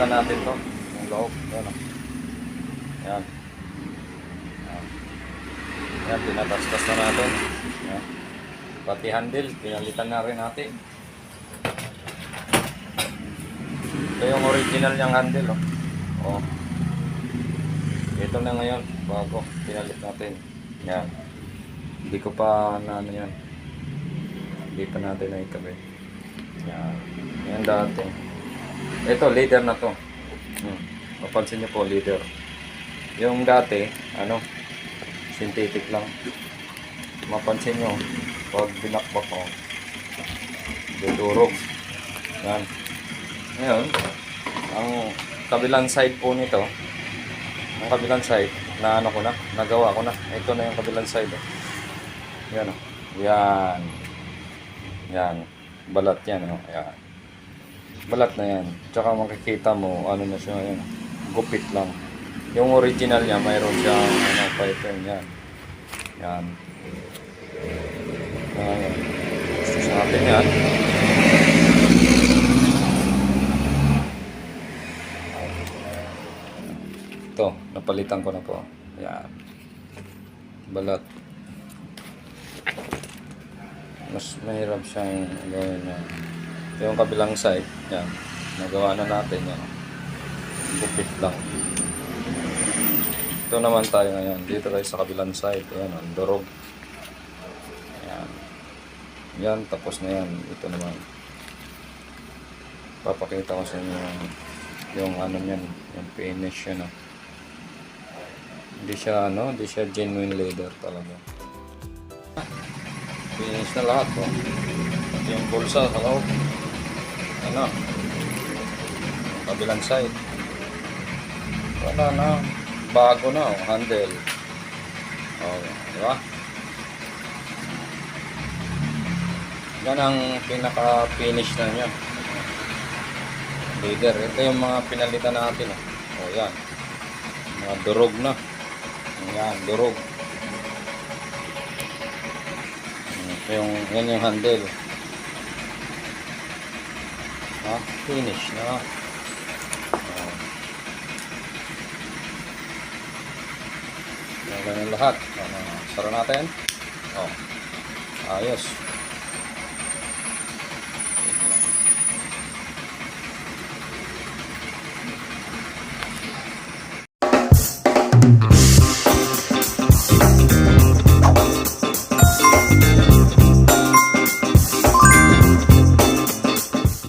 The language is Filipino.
natin to. Yung loob. Yan o. Yan. Yan, pinatastas na natin. Yan. Pati handle, pinalitan na rin natin. Ito yung original niyang handle. Oh. Ito na ngayon, bago pinalit natin. Yan. Hindi ko pa na ano yan. Hindi pa natin na itabi. Yan. Yan dati. Ito, leader na to. Mapansin nyo po, leader. Yung dati, ano, synthetic lang. Mapansin nyo, pag binakbak ko, dudurog. Yan. Ngayon, ang kabilang side po nito, ang kabilang side, na ano ko na, nagawa ko na. Ito na yung kabilang side. Yan o. Yan. Yan. Balat yan. Yan. Balat na yan. Tsaka makikita mo, ano na siya, yan. Gupit lang. Yung original niya, mayroon siyang, ano, pattern yan. Yan. Yan. Gusto sa atin yan. Ito, napalitan ko na po. Yan. Balat. Mas mahirap siyang gawin yan. Yung kabilang side, yan. Nagawa na natin yan. Gupit lang. Ito naman tayo ngayon. Dito tayo sa kabilang side. Yan, ang durog. Yan. Yan, tapos na yan. Ito naman. Papakita ko sa inyo yung ano yan. Yung finish yan. Hindi siya ano, hindi siya genuine leather talaga. Finish na lahat po. Pati yung bulsa sa loob. Ano? Yung kabilang side. Wala na. Bago na, handle. Oh, di ba? Yan ang pinaka-finish na niya. Leather. Ito yung mga pinalitan natin. Oh, yan. Mga durog na. Yan, durog. Yan yung handle. Ha? Finish na. Yan lang yung lahat. Sara natin. Oh. Ayos.